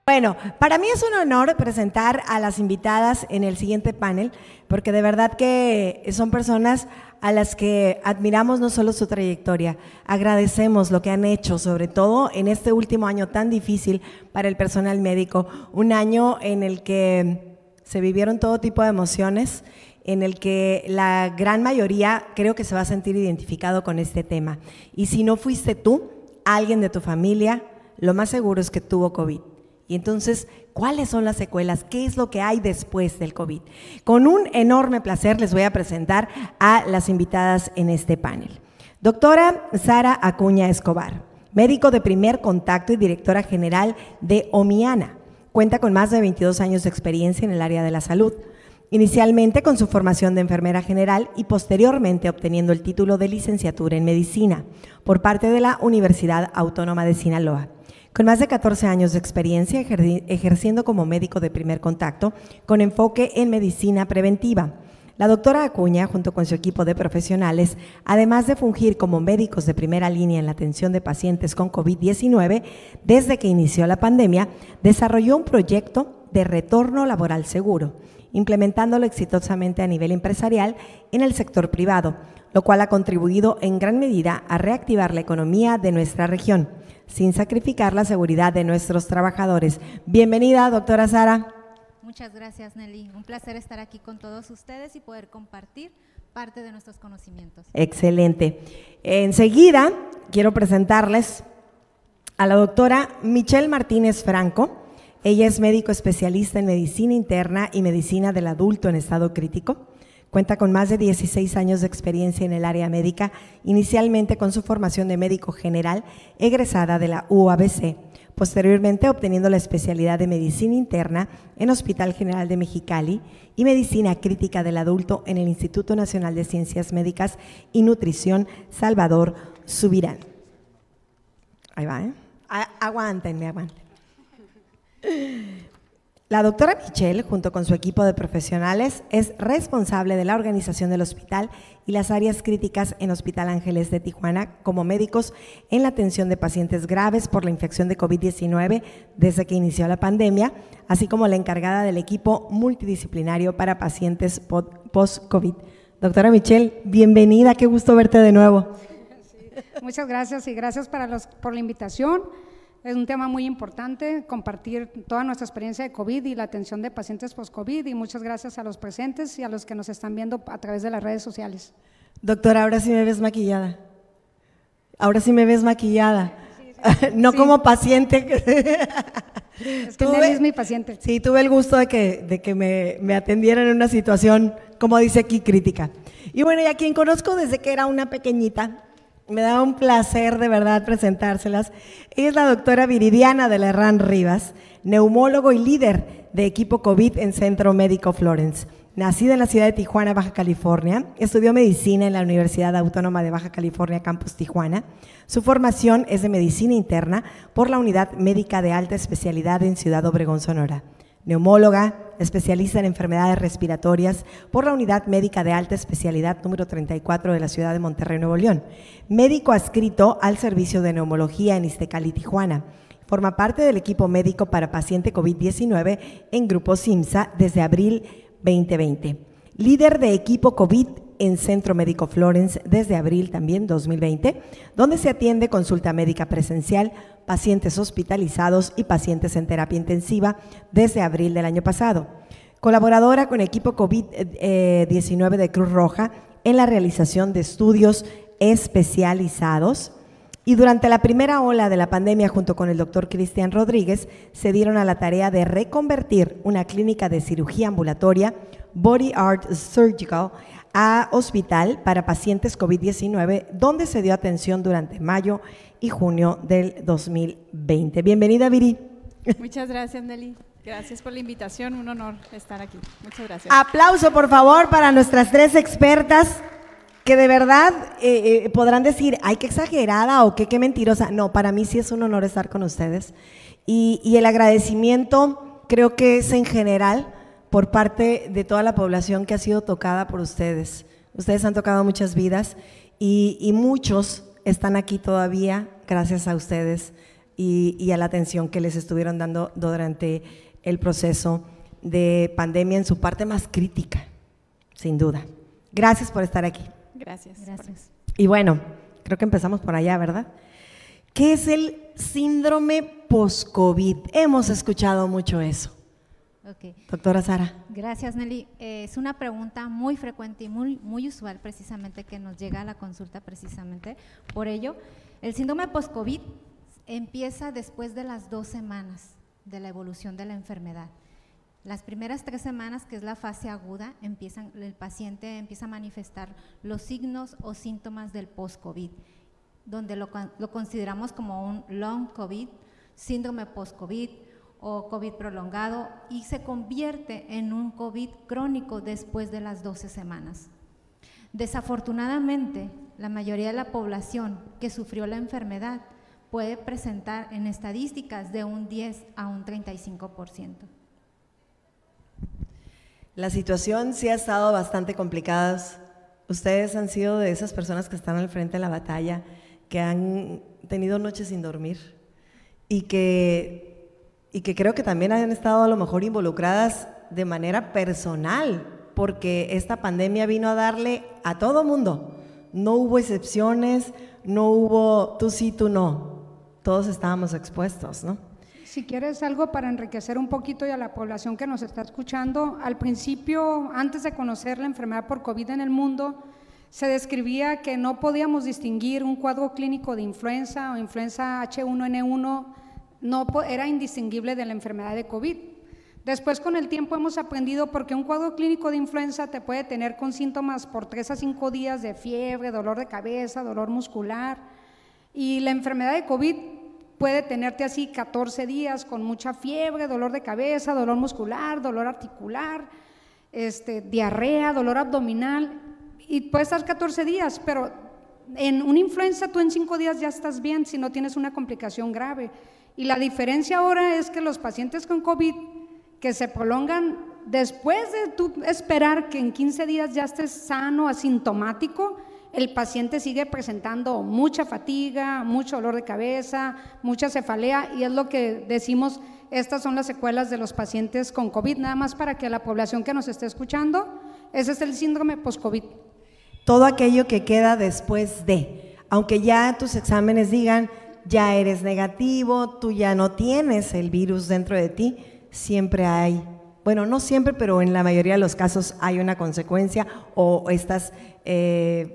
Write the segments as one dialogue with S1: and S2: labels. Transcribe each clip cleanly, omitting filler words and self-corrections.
S1: Bueno, para mí es un honor presentar a las invitadas en el siguiente panel, porque de verdad que son personas a las que admiramos no solo su trayectoria, agradecemos lo que han hecho, sobre todo en este último año tan difícil para el personal médico, un año en el que se vivieron todo tipo de emociones, en el que la gran mayoría creo que se va a sentir identificado con este tema. Y si no fuiste tú, alguien de tu familia, lo más seguro es que tuvo COVID. Y entonces, ¿cuáles son las secuelas? ¿Qué es lo que hay después del COVID? Con un enorme placer les voy a presentar a las invitadas en este panel. Doctora Sara Acuña Escobar, médico de primer contacto y directora general de Omiana. Cuenta con más de 22 años de experiencia en el área de la salud. Inicialmente con su formación de enfermera general y posteriormente obteniendo el título de licenciatura en medicina por parte de la Universidad Autónoma de Sinaloa. Con más de 14 años de experiencia ejerciendo como médico de primer contacto con enfoque en medicina preventiva. La doctora Acuña, junto con su equipo de profesionales, además de fungir como médicos de primera línea en la atención de pacientes con COVID-19, desde que inició la pandemia, desarrolló un proyecto de retorno laboral seguro, implementándolo exitosamente a nivel empresarial en el sector privado, lo cual ha contribuido en gran medida a reactivar la economía de nuestra región, sin sacrificar la seguridad de nuestros trabajadores. Bienvenida, doctora Sara.
S2: Muchas gracias, Nelly. Un placer estar aquí con todos ustedes y poder compartir parte de nuestros conocimientos.
S1: Excelente. Enseguida quiero presentarles a la doctora Michelle Martínez Franco. Ella es médico especialista en medicina interna y medicina del adulto en estado crítico. Cuenta con más de 16 años de experiencia en el área médica, inicialmente con su formación de médico general, egresada de la UABC, posteriormente obteniendo la especialidad de medicina interna en Hospital General de Mexicali y medicina crítica del adulto en el Instituto Nacional de Ciencias Médicas y Nutrición Salvador Subirán. Ahí va, ¿eh? Aguántenme. La doctora Michelle, junto con su equipo de profesionales, es responsable de la organización del hospital y las áreas críticas en Hospital Ángeles de Tijuana como médicos en la atención de pacientes graves por la infección de COVID-19 desde que inició la pandemia, así como la encargada del equipo multidisciplinario para pacientes post-COVID. Doctora Michelle, bienvenida, qué gusto verte de nuevo.
S3: Sí, muchas gracias y gracias por la invitación. Es un tema muy importante, compartir toda nuestra experiencia de COVID y la atención de pacientes post-COVID, y muchas gracias a los presentes y a los que nos están viendo a través de las redes sociales.
S1: Doctora, ahora sí me ves maquillada. Ahora sí me ves maquillada. Sí. No sí. Como paciente.
S3: Es que Nelly es mi paciente.
S1: Sí, tuve el gusto de que me atendieran en una situación, como dice aquí, crítica. Y bueno, y a quien conozco desde que era una pequeñita, me da un placer de verdad presentárselas. Ella es la doctora Viridiana de la Herrán Rivas, neumólogo y líder de equipo COVID en Centro Médico Florence. Nacida en la ciudad de Tijuana, Baja California, estudió medicina en la Universidad Autónoma de Baja California, Campus Tijuana. Su formación es de medicina interna por la Unidad Médica de Alta Especialidad en Ciudad Obregón, Sonora. Neumóloga, especialista en enfermedades respiratorias por la Unidad Médica de Alta Especialidad número 34 de la ciudad de Monterrey, Nuevo León. Médico adscrito al servicio de neumología en Iztecali, Tijuana. Forma parte del equipo médico para paciente COVID-19 en Grupo CIMSA desde abril 2020. Líder de equipo COVID en Centro Médico Florence desde abril también 2020, donde se atiende consulta médica presencial, pacientes hospitalizados y pacientes en terapia intensiva desde abril del año pasado. Colaboradora con equipo COVID-19 de Cruz Roja en la realización de estudios especializados. Y durante la primera ola de la pandemia, junto con el doctor Cristian Rodríguez, se dieron a la tarea de reconvertir una clínica de cirugía ambulatoria, Body Art Surgical, a hospital para pacientes COVID-19, donde se dio atención durante mayo y junio del 2020. Bienvenida, Viri.
S4: Muchas gracias, Nelly. Gracias por la invitación, un honor estar aquí. Muchas gracias.
S1: Aplauso, por favor, para nuestras tres expertas, que de verdad podrán decir, ay, qué exagerada o qué mentirosa. No, para mí sí es un honor estar con ustedes. Y el agradecimiento creo que es en general por parte de toda la población que ha sido tocada por ustedes. Ustedes han tocado muchas vidas y muchos están aquí todavía gracias a ustedes, y a la atención que les estuvieron dando durante el proceso de pandemia en su parte más crítica, sin duda. Gracias por estar aquí.
S4: Gracias.
S2: Gracias.
S1: Y bueno, creo que empezamos por allá, ¿verdad? ¿Qué es el síndrome post-COVID? Hemos escuchado mucho eso.
S2: Ok.
S1: Doctora Sara.
S2: Gracias, Nelly. Es una pregunta muy frecuente y muy usual precisamente que nos llega a la consulta precisamente. Por ello, el síndrome post-COVID empieza después de las 2 semanas de la evolución de la enfermedad. Las primeras 3 semanas, que es la fase aguda, el paciente empieza a manifestar los signos o síntomas del post-COVID, donde lo consideramos como un long COVID, síndrome post-COVID o COVID prolongado, y se convierte en un COVID crónico después de las 12 semanas. Desafortunadamente, la mayoría de la población que sufrió la enfermedad puede presentar en estadísticas de un 10 a un 35%.
S1: La situación sí ha estado bastante complicada. Ustedes han sido de esas personas que están al frente de la batalla, que han tenido noches sin dormir y que creo que también han estado a lo mejor involucradas de manera personal, porque esta pandemia vino a darle a todo mundo. No hubo excepciones, no hubo tú sí, tú no. Todos estábamos expuestos, ¿no?
S3: Si quieres algo para enriquecer un poquito y a la población que nos está escuchando, al principio, antes de conocer la enfermedad por COVID en el mundo, se describía que no podíamos distinguir un cuadro clínico de influenza o influenza H1N1, era indistinguible de la enfermedad de COVID. Después, con el tiempo, hemos aprendido porque un cuadro clínico de influenza te puede tener con síntomas por 3 a 5 días de fiebre, dolor de cabeza, dolor muscular, y la enfermedad de COVID puede tenerte así 14 días con mucha fiebre, dolor de cabeza, dolor muscular, dolor articular, diarrea, dolor abdominal, y puede estar 14 días, pero en una influenza tú en 5 días ya estás bien si no tienes una complicación grave. Y la diferencia ahora es que los pacientes con COVID que se prolongan, después de tú esperar que en 15 días ya estés sano, asintomático, el paciente sigue presentando mucha fatiga, mucho dolor de cabeza, mucha cefalea, y es lo que decimos, estas son las secuelas de los pacientes con COVID, nada más para que la población que nos esté escuchando, ese es el síndrome post-COVID.
S1: Todo aquello que queda después de, aunque ya tus exámenes digan, ya eres negativo, tú ya no tienes el virus dentro de ti, siempre hay, bueno, no siempre, pero en la mayoría de los casos hay una consecuencia o estas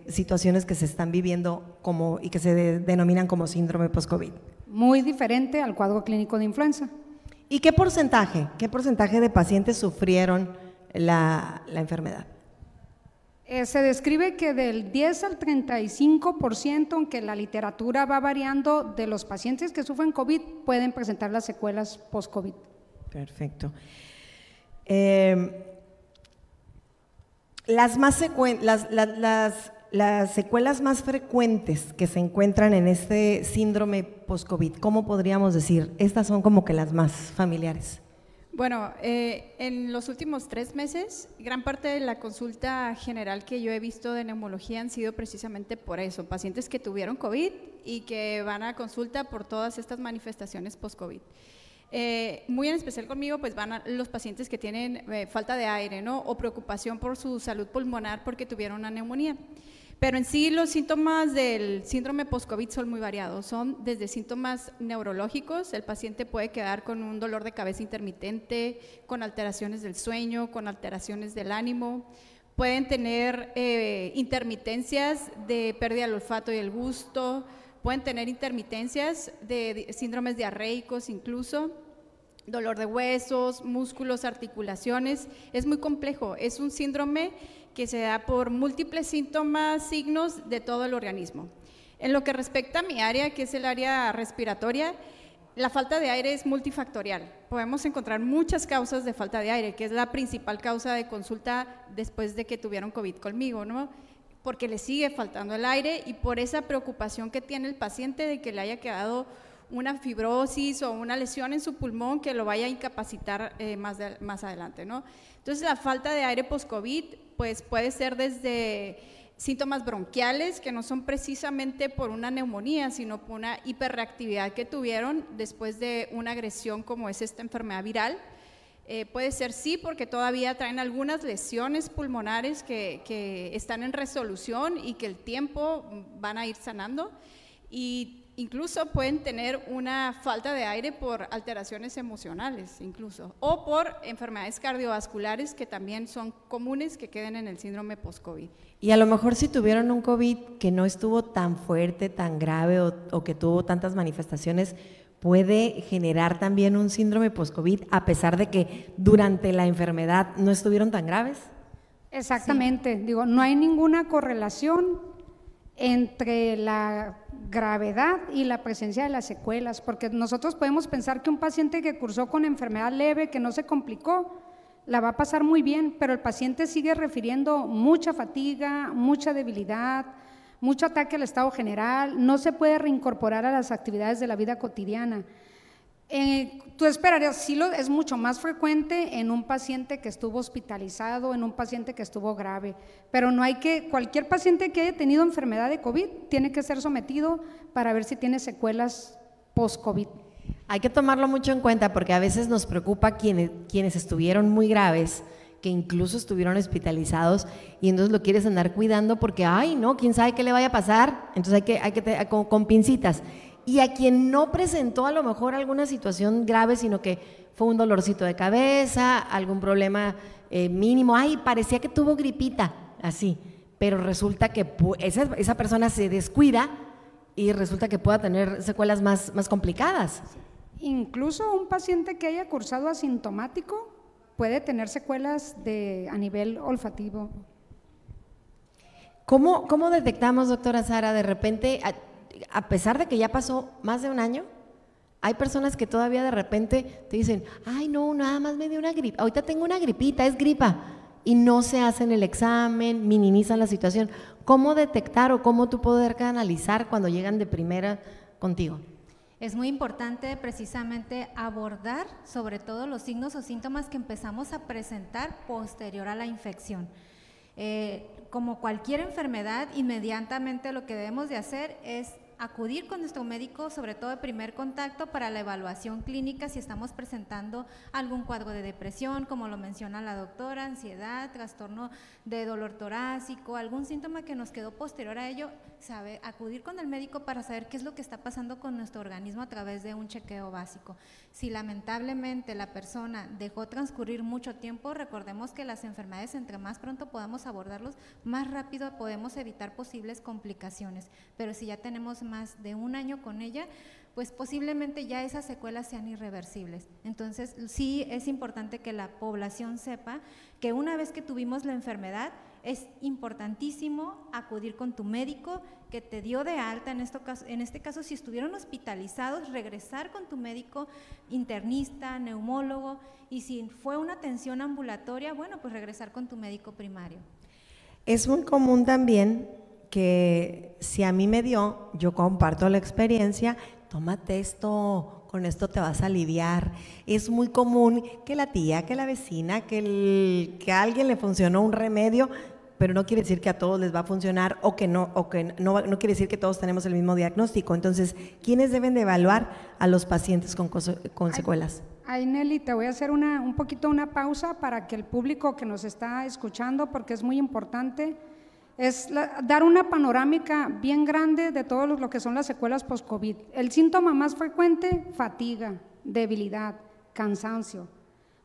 S1: situaciones que se están viviendo como y que se denominan como síndrome post-COVID.
S3: Muy diferente al cuadro clínico de influenza.
S1: ¿Y qué porcentaje de pacientes sufrieron la enfermedad?
S3: Se describe que del 10 al 35%, aunque la literatura va variando, de los pacientes que sufren COVID pueden presentar las secuelas post-COVID.
S1: Perfecto. Las secuelas más frecuentes que se encuentran en este síndrome post-COVID, ¿cómo podríamos decir? Estas son como que las más familiares.
S4: Bueno, en los últimos 3 meses, gran parte de la consulta general que yo he visto de neumología han sido precisamente por eso, pacientes que tuvieron COVID y que van a consulta por todas estas manifestaciones post-COVID. Muy en especial conmigo, pues van los pacientes que tienen falta de aire, ¿no? O preocupación por su salud pulmonar porque tuvieron una neumonía. Pero en sí los síntomas del síndrome post-COVID son muy variados, son desde síntomas neurológicos, el paciente puede quedar con un dolor de cabeza intermitente, con alteraciones del sueño, con alteraciones del ánimo, pueden tener intermitencias de pérdida del olfato y el gusto, pueden tener intermitencias de síndromes diarreicos incluso, dolor de huesos, músculos, articulaciones, es muy complejo, es un síndrome que se da por múltiples síntomas, signos de todo el organismo. En lo que respecta a mi área, que es el área respiratoria, la falta de aire es multifactorial. Podemos encontrar muchas causas de falta de aire, que es la principal causa de consulta después de que tuvieron COVID conmigo, ¿no? Porque le sigue faltando el aire y por esa preocupación que tiene el paciente de que le haya quedado una fibrosis o una lesión en su pulmón que lo vaya a incapacitar más adelante, ¿no? Entonces la falta de aire post-COVID pues puede ser desde síntomas bronquiales que no son precisamente por una neumonía, sino por una hiperreactividad que tuvieron después de una agresión como es esta enfermedad viral. Puede ser sí, porque todavía traen algunas lesiones pulmonares que están en resolución y que el tiempo van a ir sanando, y incluso pueden tener una falta de aire por alteraciones emocionales incluso, o por enfermedades cardiovasculares que también son comunes que queden en el síndrome post-COVID.
S1: Y a lo mejor si tuvieron un COVID que no estuvo tan fuerte, tan grave o que tuvo tantas manifestaciones, puede generar también un síndrome post-COVID a pesar de que durante la enfermedad no estuvieron tan graves.
S3: Exactamente, sí. Digo, no hay ninguna correlación entre la gravedad y la presencia de las secuelas, porque nosotros podemos pensar que un paciente que cursó con enfermedad leve, que no se complicó, la va a pasar muy bien, pero el paciente sigue refiriendo mucha fatiga, mucha debilidad, mucho ataque al estado general, no se puede reincorporar a las actividades de la vida cotidiana. Tú esperarías, sí es mucho más frecuente en un paciente que estuvo hospitalizado, en un paciente que estuvo grave, pero no hay que, cualquier paciente que haya tenido enfermedad de COVID tiene que ser sometido para ver si tiene secuelas post-COVID.
S1: Hay que tomarlo mucho en cuenta porque a veces nos preocupa quienes estuvieron muy graves, que incluso estuvieron hospitalizados, y entonces lo quieres andar cuidando porque, ay, no, quién sabe qué le vaya a pasar, entonces hay que con pincitas. Y a quien no presentó a lo mejor alguna situación grave, sino que fue un dolorcito de cabeza, algún problema mínimo, ay, parecía que tuvo gripita, así, pero resulta que esa persona se descuida y resulta que pueda tener secuelas más complicadas.
S3: Incluso un paciente que haya cursado asintomático puede tener secuelas a nivel olfativo.
S1: ¿Cómo detectamos, doctora Sara, de repente, a pesar de que ya pasó más de un año, hay personas que todavía de repente te dicen, ay no, nada más me dio una gripa, ahorita tengo una gripita, es gripa, y no se hacen el examen, minimizan la situación? ¿Cómo detectar o cómo tú poder analizar cuando llegan de primera contigo?
S2: Es muy importante precisamente abordar sobre todo los signos o síntomas que empezamos a presentar posterior a la infección. Como cualquier enfermedad, inmediatamente lo que debemos de hacer es acudir con nuestro médico, sobre todo de primer contacto, para la evaluación clínica si estamos presentando algún cuadro de depresión, como lo menciona la doctora, ansiedad, trastorno de dolor torácico, algún síntoma que nos quedó posterior a ello, acudir con el médico para saber qué es lo que está pasando con nuestro organismo a través de un chequeo básico. Si lamentablemente la persona dejó transcurrir mucho tiempo, recordemos que las enfermedades, entre más pronto podamos abordarlos, más rápido podemos evitar posibles complicaciones, pero si ya tenemos más de un año con ella, pues posiblemente ya esas secuelas sean irreversibles. Entonces sí es importante que la población sepa que una vez que tuvimos la enfermedad, es importantísimo acudir con tu médico que te dio de alta, en este caso si estuvieron hospitalizados, regresar con tu médico internista, neumólogo, y si fue una atención ambulatoria, bueno, pues regresar con tu médico primario.
S1: Es muy común también que si a mí me dio, yo comparto la experiencia, tómate esto, con esto te vas a aliviar. Es muy común que la tía, que la vecina, que a alguien le funcionó un remedio, pero no quiere decir que a todos les va a funcionar o que no quiere decir que todos tenemos el mismo diagnóstico. Entonces, ¿quiénes deben de evaluar a los pacientes con secuelas?
S3: Ay, Nelly, te voy a hacer un poquito una pausa para que el público que nos está escuchando, porque es muy importante, es dar una panorámica bien grande de todo lo que son las secuelas post-COVID. El síntoma más frecuente, fatiga, debilidad, cansancio.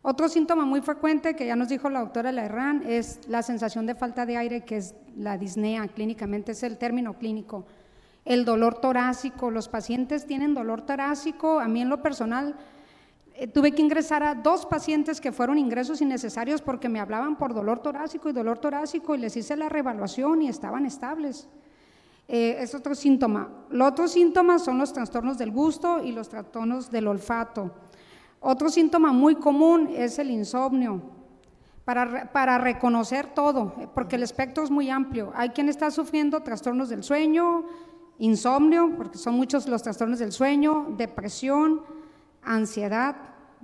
S3: Otro síntoma muy frecuente que ya nos dijo la doctora Lerrán es la sensación de falta de aire, que es la disnea, clínicamente es el término clínico. El dolor torácico, los pacientes tienen dolor torácico. A mí en lo personal tuve que ingresar a 2 pacientes que fueron ingresos innecesarios porque me hablaban por dolor torácico y les hice la reevaluación y estaban estables. Es otro síntoma. Los otros síntomas son los trastornos del gusto y los trastornos del olfato. Otro síntoma muy común es el insomnio, para reconocer todo, porque el espectro es muy amplio. Hay quien está sufriendo trastornos del sueño, insomnio, porque son muchos los trastornos del sueño, depresión, ansiedad,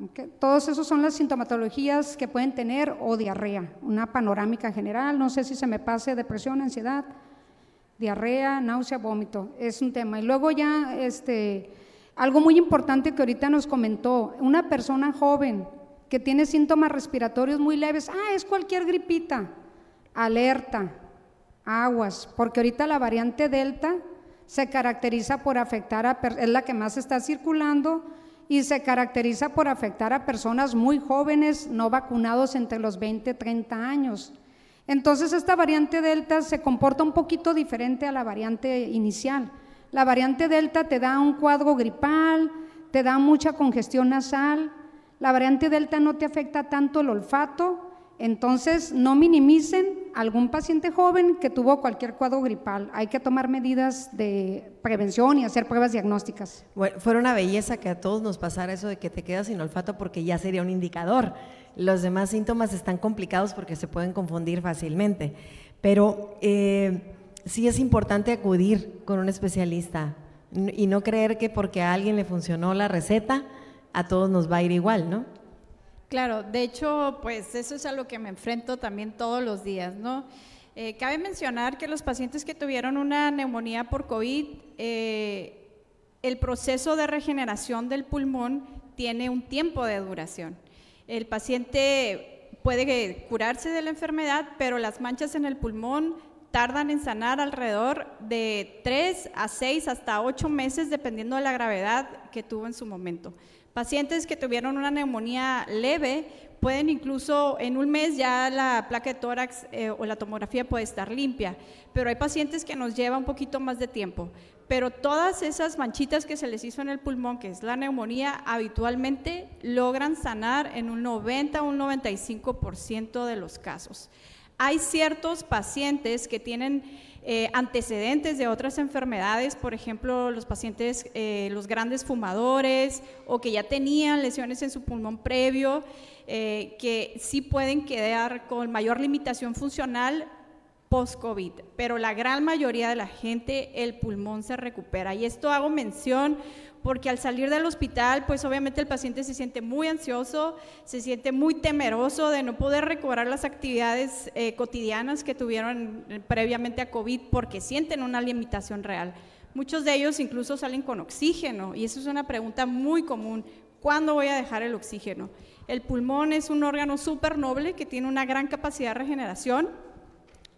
S3: ¿okay? Todos esos son las sintomatologías que pueden tener, o diarrea, una panorámica general, no sé si se me pase, depresión, ansiedad, diarrea, náusea, vómito, es un tema. Y luego ya, algo muy importante que ahorita nos comentó, una persona joven que tiene síntomas respiratorios muy leves, es cualquier gripita, alerta, aguas, porque ahorita la variante Delta se caracteriza por afectar es la que más está circulando, y se caracteriza por afectar a personas muy jóvenes, no vacunados entre los 20 y 30 años. Entonces esta variante Delta se comporta un poquito diferente a la variante inicial. La variante Delta te da un cuadro gripal, te da mucha congestión nasal, la variante Delta no te afecta tanto el olfato. Entonces, no minimicen algún paciente joven que tuvo cualquier cuadro gripal. Hay que tomar medidas de prevención y hacer pruebas diagnósticas.
S1: Bueno, fuera una belleza que a todos nos pasara eso de que te quedas sin olfato, porque ya sería un indicador. Los demás síntomas están complicados porque se pueden confundir fácilmente. Pero sí es importante acudir con un especialista y no creer que porque a alguien le funcionó la receta, a todos nos va a ir igual, ¿no?
S4: Claro, de hecho, pues eso es a lo que me enfrento también todos los días, ¿no? Cabe mencionar que los pacientes que tuvieron una neumonía por COVID, el proceso de regeneración del pulmón tiene un tiempo de duración. El paciente puede curarse de la enfermedad, pero las manchas en el pulmón tardan en sanar alrededor de 3 a 6 hasta 8 meses, dependiendo de la gravedad que tuvo en su momento. Pacientes que tuvieron una neumonía leve pueden incluso en un mes ya la placa de tórax o la tomografía puede estar limpia, pero hay pacientes que nos lleva un poquito más de tiempo. Pero todas esas manchitas que se les hizo en el pulmón, que es la neumonía, habitualmente logran sanar en un 90 o un 95% de los casos. Hay ciertos pacientes que tienen antecedentes de otras enfermedades, por ejemplo, los pacientes, los grandes fumadores, o que ya tenían lesiones en su pulmón previo, que sí pueden quedar con mayor limitación funcional post-COVID, pero la gran mayoría de la gente, el pulmón se recupera. Y esto hago mención porque al salir del hospital, pues obviamente el paciente se siente muy ansioso, se siente muy temeroso de no poder recobrar las actividades cotidianas que tuvieron previamente a COVID, porque sienten una limitación real. Muchos de ellos incluso salen con oxígeno, y eso es una pregunta muy común: ¿cuándo voy a dejar el oxígeno? El pulmón es un órgano súper noble que tiene una gran capacidad de regeneración,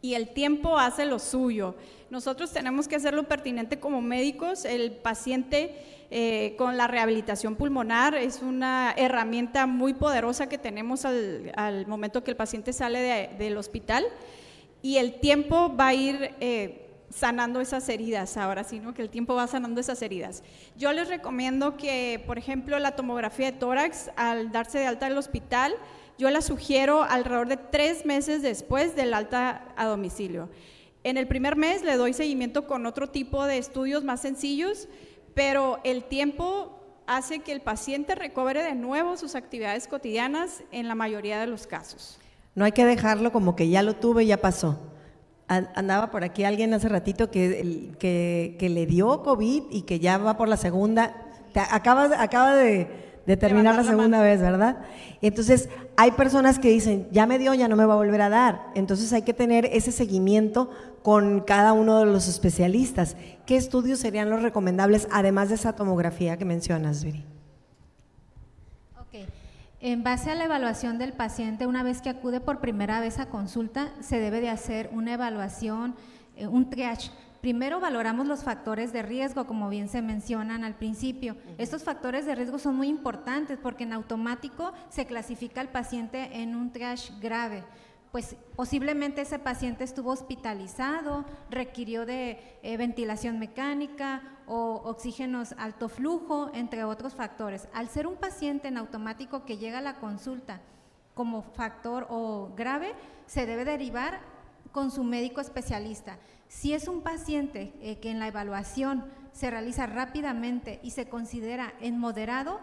S4: y el tiempo hace lo suyo. Nosotros tenemos que hacer lo pertinente como médicos. El paciente con la rehabilitación pulmonar es una herramienta muy poderosa que tenemos al momento que el paciente sale del hospital, y el tiempo va a ir sanando esas heridas, ahora sí, ¿no? Que el tiempo va sanando esas heridas. Yo les recomiendo que, por ejemplo, la tomografía de tórax, al darse de alta del hospital, yo la sugiero alrededor de 3 meses después del alta a domicilio. En el primer mes le doy seguimiento con otro tipo de estudios más sencillos, pero el tiempo hace que el paciente recobre de nuevo sus actividades cotidianas en la mayoría de los casos.
S1: No hay que dejarlo como que ya lo tuve y ya pasó. Andaba por aquí alguien hace ratito que le dio COVID y que ya va por la segunda, acaba de terminar la segunda vez, ¿verdad? Entonces, hay personas que dicen, ya me dio, ya no me va a volver a dar. Entonces, hay que tener ese seguimiento con cada uno de los especialistas. ¿Qué estudios serían los recomendables, además de esa tomografía que mencionas, Viri?
S2: Ok. En base a la evaluación del paciente, una vez que acude por primera vez a consulta, se debe de hacer una evaluación, un triage. Primero valoramos los factores de riesgo, como bien se mencionan al principio. Estos factores de riesgo son muy importantes porque en automático se clasifica al paciente en un triage grave. Pues posiblemente ese paciente estuvo hospitalizado, requirió de ventilación mecánica o oxígenos alto flujo, entre otros factores. Al ser un paciente en automático que llega a la consulta como factor o grave, se debe derivar con su médico especialista. Si es un paciente que en la evaluación se realiza rápidamente y se considera en moderado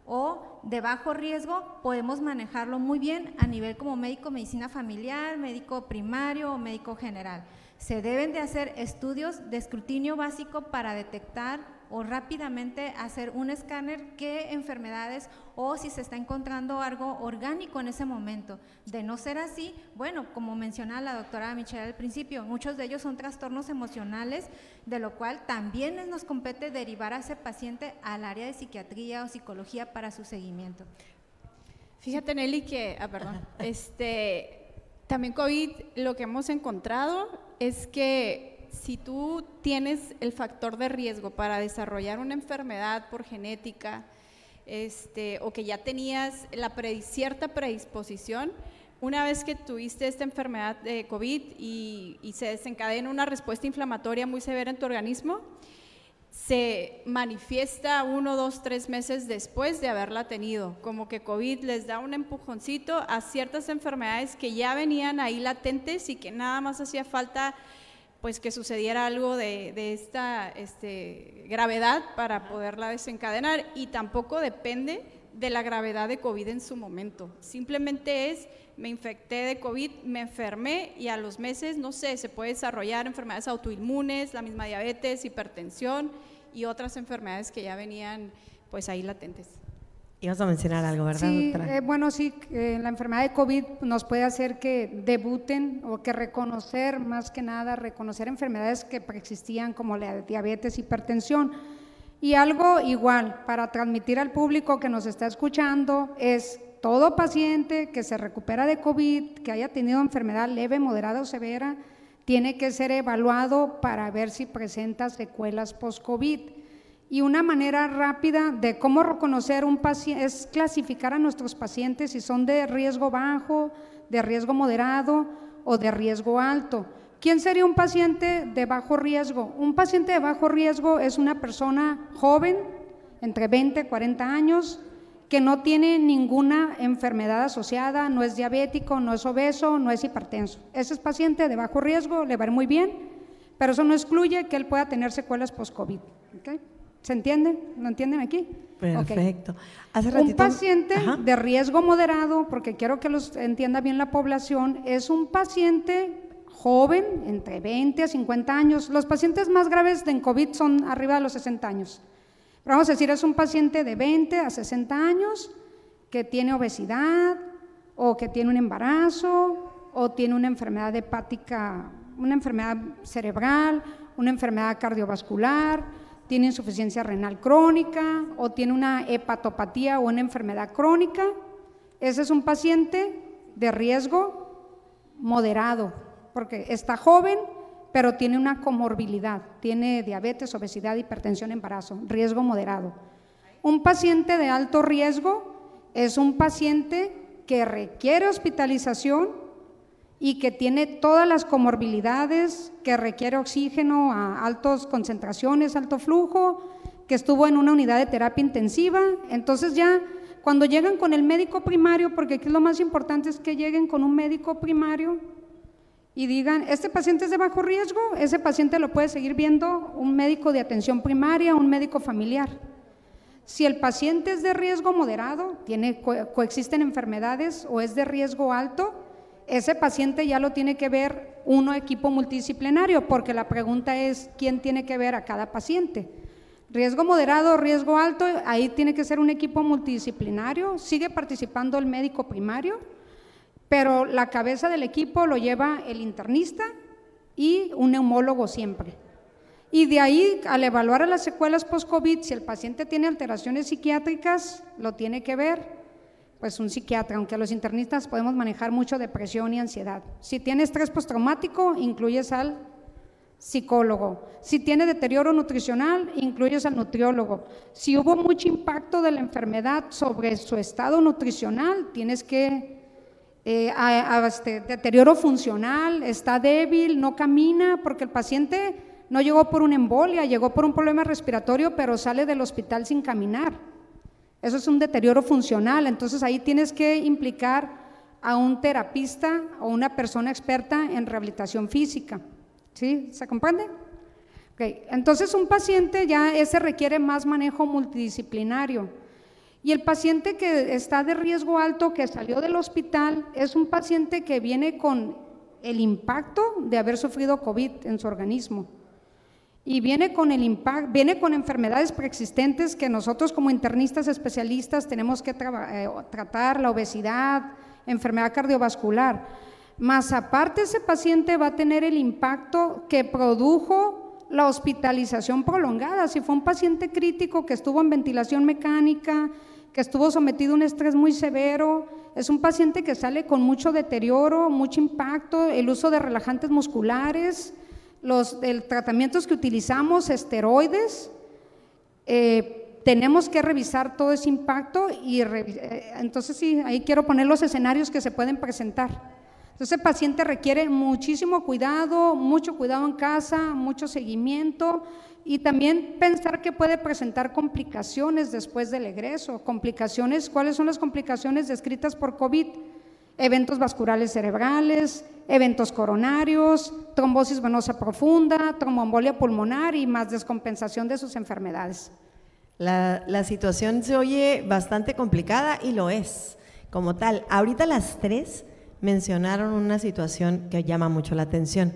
S2: o de bajo riesgo, podemos manejarlo muy bien a nivel como médico medicina familiar, médico primario o médico general. Se deben de hacer estudios de escrutinio básico para detectar o rápidamente hacer un escáner qué enfermedades o si se está encontrando algo orgánico en ese momento. De no ser así, bueno, como mencionaba la doctora Michelle al principio, muchos de ellos son trastornos emocionales, de lo cual también nos compete derivar a ese paciente al área de psiquiatría o psicología para su seguimiento.
S4: Fíjate, Nelly, que, también COVID, lo que hemos encontrado es que si tú tienes el factor de riesgo para desarrollar una enfermedad por genética, o que ya tenías cierta predisposición, una vez que tuviste esta enfermedad de COVID y se desencadena una respuesta inflamatoria muy severa en tu organismo, se manifiesta 1, 2, 3 meses después de haberla tenido, como que COVID les da un empujoncito a ciertas enfermedades que ya venían ahí latentes y que nada más hacía falta pues que sucediera algo de esta gravedad para poderla desencadenar, y tampoco depende de la gravedad de COVID en su momento, simplemente es me infecté de COVID, me enfermé y a los meses, no sé, se puede desarrollar enfermedades autoinmunes, la misma diabetes, hipertensión y otras enfermedades que ya venían pues ahí latentes.
S1: Ibas a mencionar algo, ¿verdad,
S3: Sí,
S1: doctora?
S3: bueno, sí, la enfermedad de COVID nos puede hacer que debuten o que reconocer, más que nada, reconocer enfermedades que preexistían como la diabetes, hipertensión. Y algo igual, para transmitir al público que nos está escuchando, es todo paciente que se recupera de COVID, que haya tenido enfermedad leve, moderada o severa, tiene que ser evaluado para ver si presenta secuelas post-COVID. Y una manera rápida de cómo reconocer un paciente es clasificar a nuestros pacientes si son de riesgo bajo, de riesgo moderado o de riesgo alto. ¿Quién sería un paciente de bajo riesgo? Un paciente de bajo riesgo es una persona joven, entre 20 y 40 años, que no tiene ninguna enfermedad asociada, no es diabético, no es obeso, no es hipertenso. Ese es paciente de bajo riesgo, le va a ir muy bien, pero eso no excluye que él pueda tener secuelas post-COVID. ¿Okay? ¿Se entiende? ¿Lo entienden aquí?
S1: Perfecto.
S3: Okay.
S1: Hace ratito,
S3: un paciente de riesgo moderado, porque quiero que los entienda bien la población, es un paciente joven, entre 20 a 50 años. Los pacientes más graves de COVID son arriba de los 60 años. Pero vamos a decir, es un paciente de 20 a 60 años que tiene obesidad o que tiene un embarazo o tiene una enfermedad hepática, una enfermedad cerebral, una enfermedad cardiovascular, tiene insuficiencia renal crónica o tiene una hepatopatía o una enfermedad crónica. Ese es un paciente de riesgo moderado, porque está joven, pero tiene una comorbilidad, tiene diabetes, obesidad, hipertensión, embarazo, riesgo moderado. Un paciente de alto riesgo es un paciente que requiere hospitalización y que tiene todas las comorbilidades, que requiere oxígeno a altas concentraciones, alto flujo, que estuvo en una unidad de terapia intensiva. Entonces ya cuando llegan con el médico primario, porque aquí lo más importante es que lleguen con un médico primario y digan, este paciente es de bajo riesgo, ese paciente lo puede seguir viendo un médico de atención primaria, un médico familiar. Si el paciente es de riesgo moderado, coexisten enfermedades o es de riesgo alto, ese paciente ya lo tiene que ver un equipo multidisciplinario, porque la pregunta es, ¿quién tiene que ver a cada paciente? Riesgo moderado, riesgo alto, ahí tiene que ser un equipo multidisciplinario, sigue participando el médico primario, pero la cabeza del equipo lo lleva el internista y un neumólogo siempre. Y de ahí, al evaluar a las secuelas post-COVID, si el paciente tiene alteraciones psiquiátricas, lo tiene que ver pues un psiquiatra, aunque los internistas podemos manejar mucho depresión y ansiedad. Si tiene estrés postraumático, incluyes al psicólogo. Si tiene deterioro nutricional, incluyes al nutriólogo. Si hubo mucho impacto de la enfermedad sobre su estado nutricional, tienes que deterioro funcional, está débil, no camina, porque el paciente no llegó por una embolia, llegó por un problema respiratorio, pero sale del hospital sin caminar. Eso es un deterioro funcional, entonces ahí tienes que implicar a un terapista o una persona experta en rehabilitación física. ¿Sí? ¿Se comprende? Okay. Entonces un paciente ya ese requiere más manejo multidisciplinario. Y el paciente que está de riesgo alto, que salió del hospital, es un paciente que viene con el impacto de haber sufrido COVID en su organismo. y viene con el impacto, viene con enfermedades preexistentes que nosotros como internistas especialistas tenemos que tratar, la obesidad, enfermedad cardiovascular. Más aparte, ese paciente va a tener el impacto que produjo la hospitalización prolongada. Si fue un paciente crítico que estuvo en ventilación mecánica, que estuvo sometido a un estrés muy severo, es un paciente que sale con mucho deterioro, mucho impacto, el uso de relajantes musculares, los tratamientos que utilizamos, esteroides, tenemos que revisar todo ese impacto y entonces sí, ahí quiero poner los escenarios que se pueden presentar. Entonces el paciente requiere muchísimo cuidado, mucho cuidado en casa, mucho seguimiento y también pensar que puede presentar complicaciones después del egreso. Complicaciones, ¿cuáles son las complicaciones descritas por COVID? Eventos vasculares cerebrales, eventos coronarios, trombosis venosa profunda, tromboembolia pulmonar y más descompensación de sus enfermedades.
S1: La situación se oye bastante complicada y lo es, como tal. Ahorita las tres mencionaron una situación que llama mucho la atención,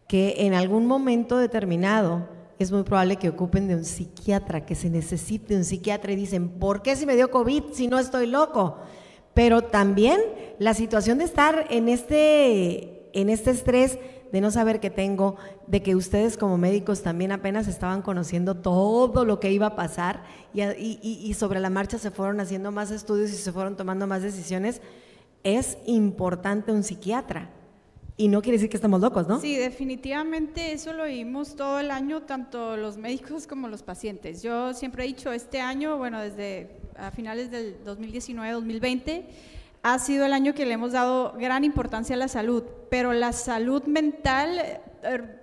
S1: que en algún momento determinado es muy probable que ocupen de un psiquiatra, que se necesite un psiquiatra y dicen, ¿por qué si me dio COVID si no estoy loco? Pero también la situación de estar en este estrés, de no saber qué tengo, de que ustedes como médicos también apenas estaban conociendo todo lo que iba a pasar y sobre la marcha se fueron haciendo más estudios y se fueron tomando más decisiones, es importante un psiquiatra. Y no quiere decir que estamos locos, ¿no?
S4: Sí, definitivamente eso lo vivimos todo el año, tanto los médicos como los pacientes. Yo siempre he dicho, este año, bueno, desde a finales del 2019-2020, ha sido el año que le hemos dado gran importancia a la salud, pero la salud mental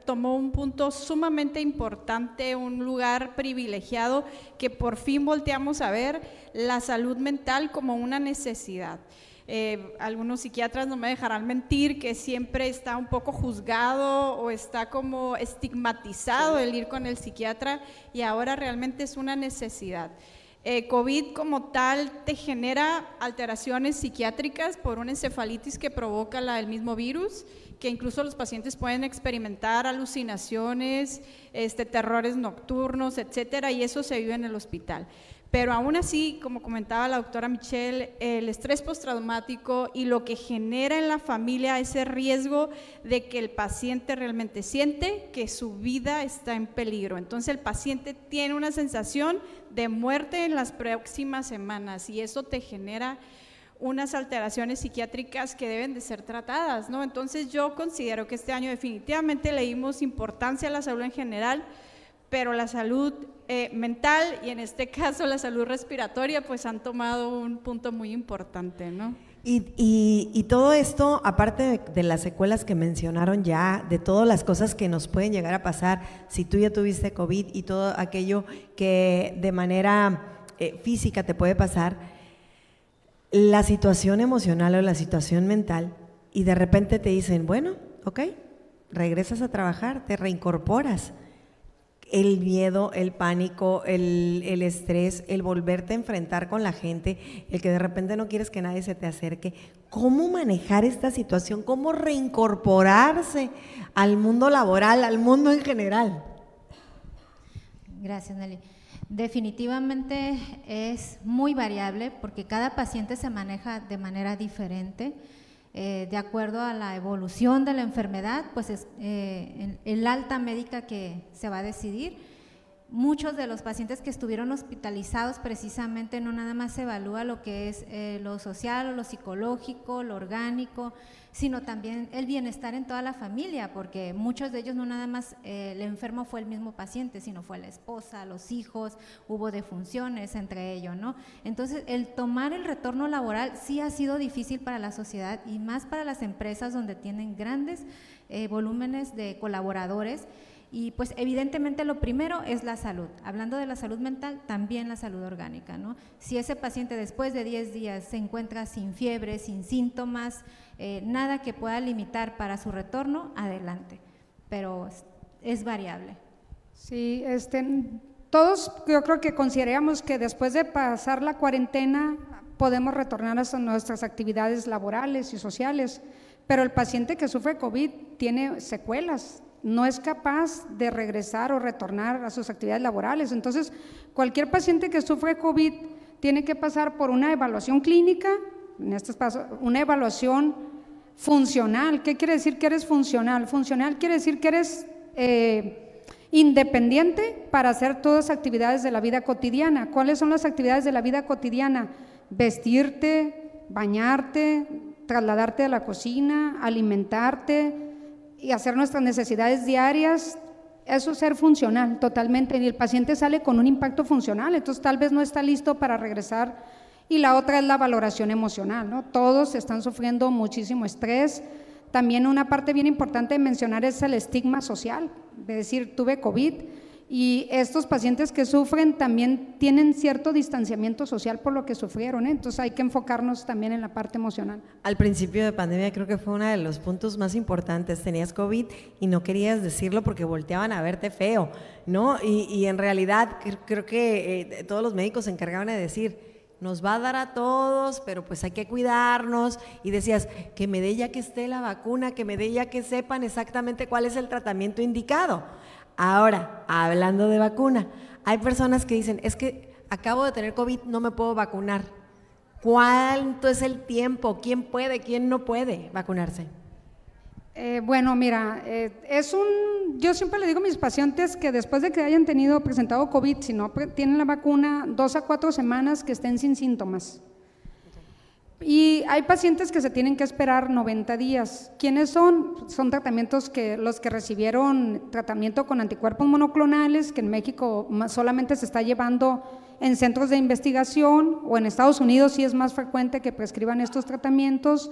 S4: tomó un punto sumamente importante, un lugar privilegiado que por fin volteamos a ver la salud mental como una necesidad. Algunos psiquiatras no me dejarán mentir que siempre está un poco juzgado o está como estigmatizado el ir con el psiquiatra y ahora realmente es una necesidad. COVID como tal te genera alteraciones psiquiátricas por una encefalitis que provoca el mismo virus, que incluso los pacientes pueden experimentar alucinaciones, terrores nocturnos, etcétera, y eso se vive en el hospital. Pero aún así, como comentaba la doctora Michelle, el estrés postraumático y lo que genera en la familia ese riesgo de que el paciente realmente siente que su vida está en peligro. Entonces el paciente tiene una sensación de muerte en las próximas semanas y eso te genera unas alteraciones psiquiátricas que deben de ser tratadas, ¿no? Entonces yo considero que este año definitivamente le dimos importancia a la salud en general, pero la salud mental y en este caso la salud respiratoria pues han tomado un punto muy importante, ¿no?
S1: Y todo esto, aparte de las secuelas que mencionaron ya, de todas las cosas que nos pueden llegar a pasar si tú ya tuviste COVID y todo aquello que de manera física te puede pasar, la situación emocional o la situación mental, y de repente te dicen, bueno, ok, regresas a trabajar, te reincorporas. El miedo, el pánico, el estrés, el volverte a enfrentar con la gente, el que de repente no quieres que nadie se te acerque. ¿Cómo manejar esta situación? ¿Cómo reincorporarse al mundo laboral, al mundo en general?
S2: Gracias, Nelly. Definitivamente es muy variable porque cada paciente se maneja de manera diferente. De acuerdo a la evolución de la enfermedad, pues es el alta médica que se va a decidir. Muchos de los pacientes que estuvieron hospitalizados precisamente no nada más se evalúa lo que es lo social o lo psicológico, lo orgánico, sino también el bienestar en toda la familia, porque muchos de ellos no nada más el enfermo fue el mismo paciente, sino fue la esposa, los hijos, hubo defunciones entre ellos, ¿no? Entonces, el tomar el retorno laboral sí ha sido difícil para la sociedad y más para las empresas donde tienen grandes volúmenes de colaboradores. Y pues evidentemente lo primero es la salud. Hablando de la salud mental, también la salud orgánica, ¿no? Si ese paciente después de 10 días se encuentra sin fiebre, sin síntomas, nada que pueda limitar para su retorno, adelante. Pero es variable.
S3: Sí, todos yo creo que consideramos que después de pasar la cuarentena podemos retornar a nuestras actividades laborales y sociales, pero el paciente que sufre COVID tiene secuelas. no es capaz de regresar o retornar a sus actividades laborales. Entonces, cualquier paciente que sufre COVID tiene que pasar por una evaluación clínica, en este caso, una evaluación funcional. ¿Qué quiere decir que eres funcional? Funcional quiere decir que eres independiente para hacer todas las actividades de la vida cotidiana. ¿Cuáles son las actividades de la vida cotidiana? Vestirte, bañarte, trasladarte a la cocina, alimentarte y hacer nuestras necesidades diarias. Eso es ser funcional totalmente, y el paciente sale con un impacto funcional, entonces tal vez no está listo para regresar. Y la otra es la valoración emocional, ¿no? Todos están sufriendo muchísimo estrés. También una parte bien importante de mencionar es el estigma social, de decir, tuve COVID, y estos pacientes que sufren también tienen cierto distanciamiento social por lo que sufrieron, ¿eh? Entonces hay que enfocarnos también en la parte emocional.
S1: Al principio de pandemia creo que fue uno de los puntos más importantes. Tenías COVID y no querías decirlo porque volteaban a verte feo, ¿no? Y en realidad creo que todos los médicos se encargaban de decir, nos va a dar a todos, pero pues hay que cuidarnos, y decías, que me dé ya que esté la vacuna, que me dé ya que sepan exactamente cuál es el tratamiento indicado. Ahora, hablando de vacuna, hay personas que dicen, es que acabo de tener COVID, no me puedo vacunar. ¿Cuánto es el tiempo? ¿Quién puede, quién no puede vacunarse?
S3: Bueno, mira, yo siempre le digo a mis pacientes que después de que hayan presentado COVID, si no tienen la vacuna, 2 a 4 semanas que estén sin síntomas. Y hay pacientes que se tienen que esperar 90 días. ¿Quiénes son? Son tratamientos los que recibieron tratamiento con anticuerpos monoclonales, que en México solamente se está llevando en centros de investigación, o en Estados Unidos sí es más frecuente que prescriban estos tratamientos.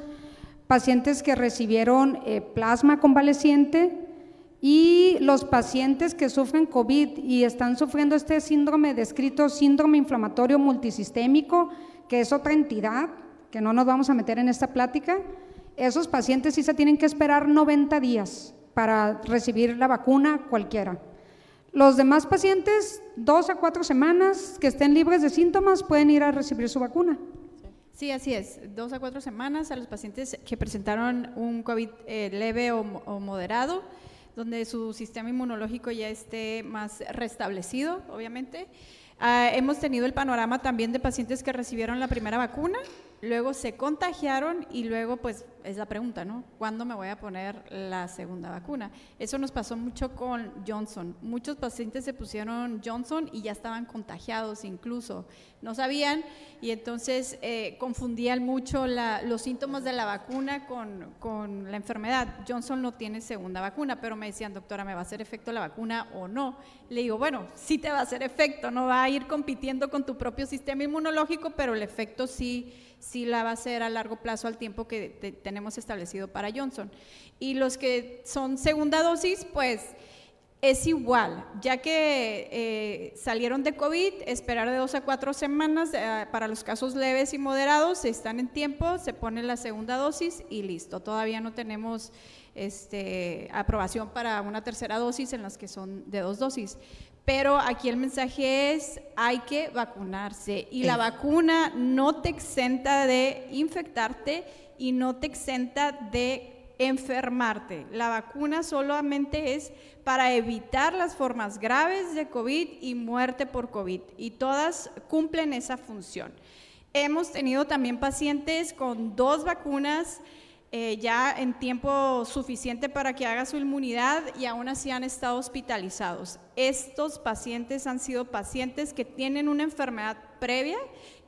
S3: Pacientes que recibieron plasma convaleciente, y los pacientes que sufren COVID y están sufriendo este síndrome descrito, síndrome inflamatorio multisistémico, que es otra entidad que no nos vamos a meter en esta plática. Esos pacientes sí se tienen que esperar 90 días para recibir la vacuna cualquiera. Los demás pacientes, 2 a 4 semanas que estén libres de síntomas, pueden ir a recibir su vacuna.
S4: Sí, así es, 2 a 4 semanas a los pacientes que presentaron un COVID leve o moderado, donde su sistema inmunológico ya esté más restablecido, obviamente. Hemos tenido el panorama también de pacientes que recibieron la primera vacuna, luego se contagiaron y luego pues es la pregunta, ¿no? ¿Cuándo me voy a poner la segunda vacuna? Eso nos pasó mucho con Johnson. Muchos pacientes se pusieron Johnson y ya estaban contagiados incluso, no sabían, y entonces confundían mucho los síntomas de la vacuna con la enfermedad. Johnson no tiene segunda vacuna, pero me decían, doctora, ¿me va a hacer efecto la vacuna o no? Le digo, bueno, sí te va a hacer efecto, no va a ir compitiendo con tu propio sistema inmunológico, pero el efecto sí la va a hacer a largo plazo al tiempo que tenemos establecido para Johnson. Y los que son segunda dosis, pues es igual, ya que salieron de COVID, esperar de 2 a 4 semanas para los casos leves y moderados, están en tiempo, se pone la segunda dosis y listo. Todavía no tenemos aprobación para una tercera dosis en las que son de 2 dosis. Pero aquí el mensaje es, hay que vacunarse, y la vacuna no te exenta de infectarte y no te exenta de enfermarte. La vacuna solamente es para evitar las formas graves de COVID y muerte por COVID, y todas cumplen esa función. Hemos tenido también pacientes con 2 vacunas ya en tiempo suficiente para que haga su inmunidad, y aún así han estado hospitalizados. Estos pacientes han sido pacientes que tienen una enfermedad previa,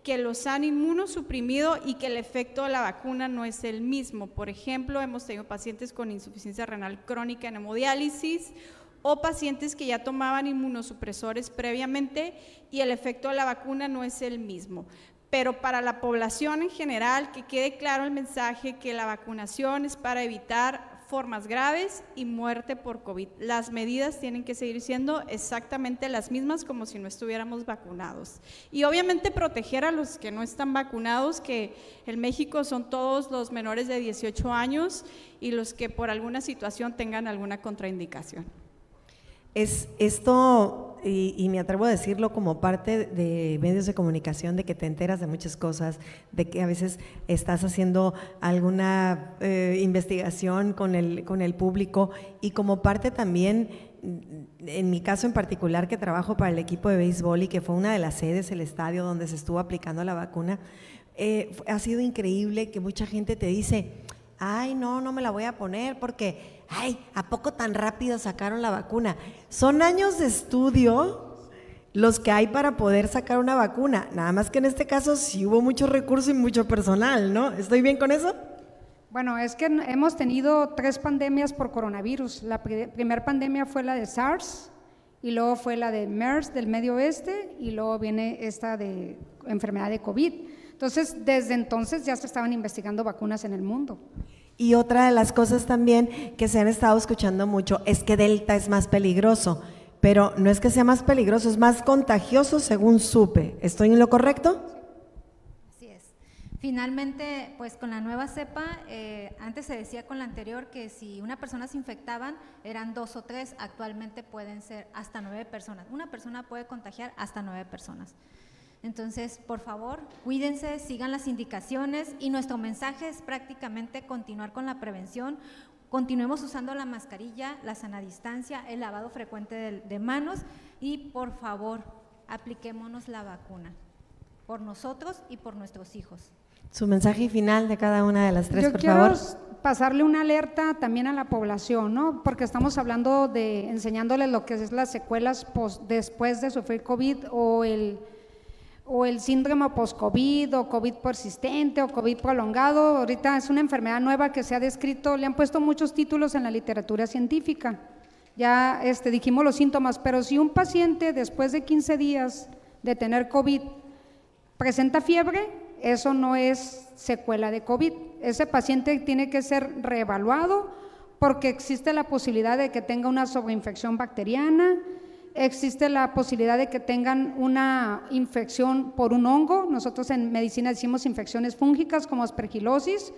S4: que los han inmunosuprimido y que el efecto de la vacuna no es el mismo. Por ejemplo, hemos tenido pacientes con insuficiencia renal crónica en hemodiálisis, o pacientes que ya tomaban inmunosupresores previamente y el efecto de la vacuna no es el mismo. Pero para la población en general, que quede claro el mensaje que la vacunación es para evitar formas graves y muerte por COVID. Las medidas tienen que seguir siendo exactamente las mismas como si no estuviéramos vacunados. Y obviamente proteger a los que no están vacunados, que en México son todos los menores de 18 años y los que por alguna situación tengan alguna contraindicación.
S1: Esto y me atrevo a decirlo como parte de medios de comunicación, de que te enteras de muchas cosas, de que a veces estás haciendo alguna investigación con el público, y como parte también, en mi caso en particular, que trabajo para el equipo de béisbol y que fue una de las sedes, el estadio donde se estuvo aplicando la vacuna, ha sido increíble que mucha gente te dice, ay, no me la voy a poner porque, ay, ¿a poco tan rápido sacaron la vacuna? Son años de estudio los que hay para poder sacar una vacuna, nada más que en este caso sí hubo mucho recurso y mucho personal, ¿no? ¿Estoy bien con eso?
S3: Bueno, es que hemos tenido 3 pandemias por coronavirus. La primera pandemia fue la de SARS, y luego fue la de MERS del Medio Oeste, y luego viene esta de enfermedad de COVID. Entonces, desde entonces ya se estaban investigando vacunas en el mundo.
S1: Y otra de las cosas también que se han estado escuchando mucho es que Delta es más peligroso, pero no es que sea más peligroso, es más contagioso según supe. ¿Estoy en lo correcto?
S2: Así es. Finalmente, pues con la nueva cepa, antes se decía con la anterior que si una persona se infectaban eran 2 o 3, actualmente pueden ser hasta 9 personas. Una persona puede contagiar hasta 9 personas. Entonces, por favor, cuídense, sigan las indicaciones, y nuestro mensaje es prácticamente continuar con la prevención. Continuemos usando la mascarilla, la sana distancia, el lavado frecuente de manos, y por favor, apliquémonos la vacuna por nosotros y por nuestros hijos.
S1: Su mensaje final de cada una de las 3, por
S3: quiero
S1: favor.
S3: pasarle una alerta también a la población, ¿no? Porque estamos hablando de enseñándoles lo que es las secuelas después de sufrir COVID, o el síndrome post-COVID, o COVID persistente, o COVID prolongado. Ahorita es una enfermedad nueva que se ha descrito, le han puesto muchos títulos en la literatura científica. Ya dijimos los síntomas, pero si un paciente después de 15 días de tener COVID presenta fiebre, eso no es secuela de COVID. Ese paciente tiene que ser reevaluado porque existe la posibilidad de que tenga una sobreinfección bacteriana, existe la posibilidad de que tengan una infección por un hongo. Nosotros en medicina decimos infecciones fúngicas como aspergilosis,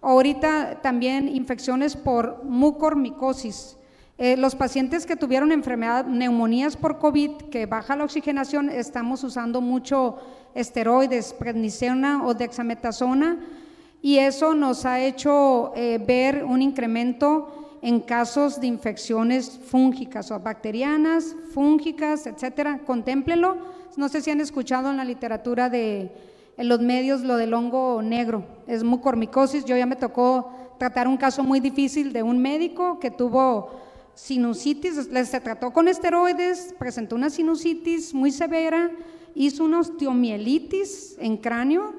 S3: ahorita también infecciones por mucormicosis. Los pacientes que tuvieron neumonías por COVID, que baja la oxigenación, estamos usando mucho esteroides, prednisona o dexametasona, y eso nos ha hecho ver un incremento en casos de infecciones fúngicas o bacterianas, fúngicas, etcétera. Contémplenlo. No sé si han escuchado en la literatura en los medios lo del hongo negro, es mucormicosis. Yo ya me tocó tratar un caso muy difícil de un médico que tuvo sinusitis, se trató con esteroides, presentó una sinusitis muy severa, hizo una osteomielitis en cráneo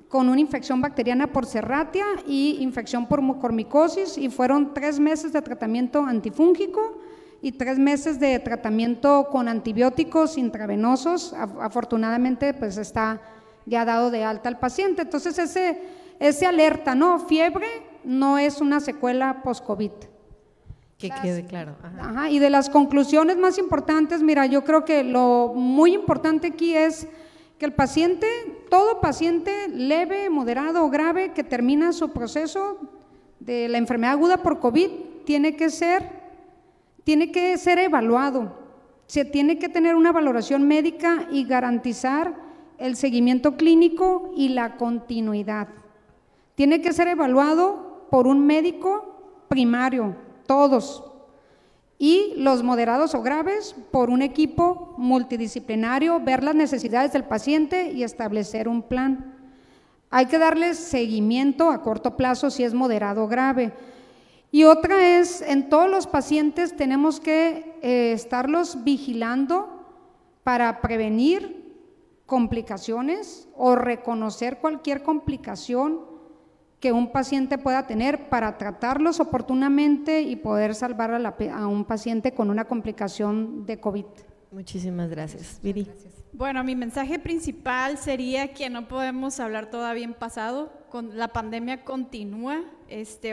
S3: con una infección bacteriana por Serratia y infección por mucormicosis, y fueron 3 meses de tratamiento antifúngico y 3 meses de tratamiento con antibióticos intravenosos. Afortunadamente pues está ya dado de alta al paciente. Entonces ese alerta, ¿no? Fiebre no es una secuela post-COVID.
S1: Que quede claro.
S3: Ajá, y de las conclusiones más importantes, mira, yo creo que lo muy importante aquí es que el paciente, todo paciente leve, moderado o grave que termina su proceso de la enfermedad aguda por COVID tiene que ser evaluado, se tiene que tener una valoración médica y garantizar el seguimiento clínico y la continuidad. Tiene que ser evaluado por un médico primario, todos, y los moderados o graves por un equipo multidisciplinario, ver las necesidades del paciente y establecer un plan. Hay que darles seguimiento a corto plazo si es moderado o grave. Y otra es, en todos los pacientes tenemos que estarlos vigilando para prevenir complicaciones o reconocer cualquier complicación que un paciente pueda tener para tratarlos oportunamente y poder salvar a un paciente con una complicación de COVID.
S1: Muchísimas gracias. Viri.
S4: Bueno, mi mensaje principal sería que no podemos hablar todavía en pasado, la pandemia continúa,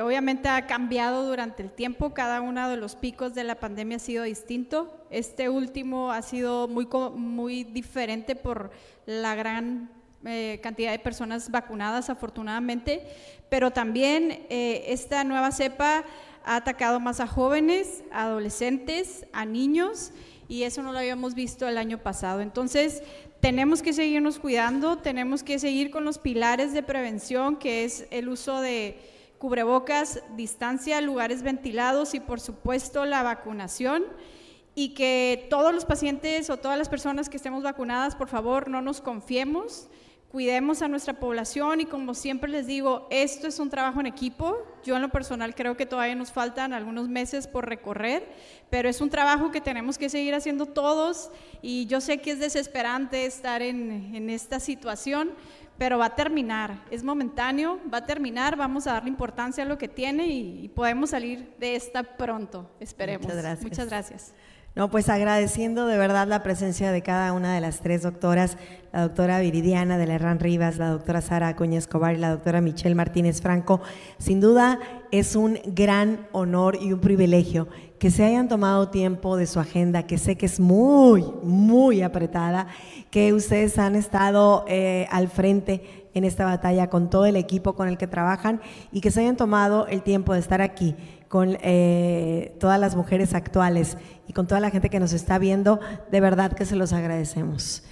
S4: obviamente ha cambiado durante el tiempo, cada uno de los picos de la pandemia ha sido distinto, este último ha sido muy diferente por la gran cantidad de personas vacunadas afortunadamente, pero también esta nueva cepa ha atacado más a jóvenes, a adolescentes, a niños, y eso no lo habíamos visto el año pasado. Entonces, tenemos que seguirnos cuidando, tenemos que seguir con los pilares de prevención, que es el uso de cubrebocas, distancia, lugares ventilados y por supuesto la vacunación, y que todos los pacientes o todas las personas que estemos vacunadas, por favor, no nos confiemos, cuidemos a nuestra población y como siempre les digo, esto es un trabajo en equipo. Yo en lo personal creo que todavía nos faltan algunos meses por recorrer, pero es un trabajo que tenemos que seguir haciendo todos y yo sé que es desesperante estar en esta situación, pero va a terminar, es momentáneo, va a terminar, vamos a darle importancia a lo que tiene y podemos salir de esta pronto, esperemos.
S1: Muchas gracias.
S4: Muchas gracias.
S1: No, pues agradeciendo de verdad la presencia de cada una de las tres doctoras, la doctora Viridiana de la Herrán Rivas, la doctora Sara Acuña Escobar y la doctora Michelle Martínez Franco. Sin duda es un gran honor y un privilegio que se hayan tomado tiempo de su agenda, que sé que es muy, muy apretada, que ustedes han estado al frente en esta batalla con todo el equipo con el que trabajan y que se hayan tomado el tiempo de estar aquí con todas las mujeres actuales y con toda la gente que nos está viendo, de verdad que se los agradecemos.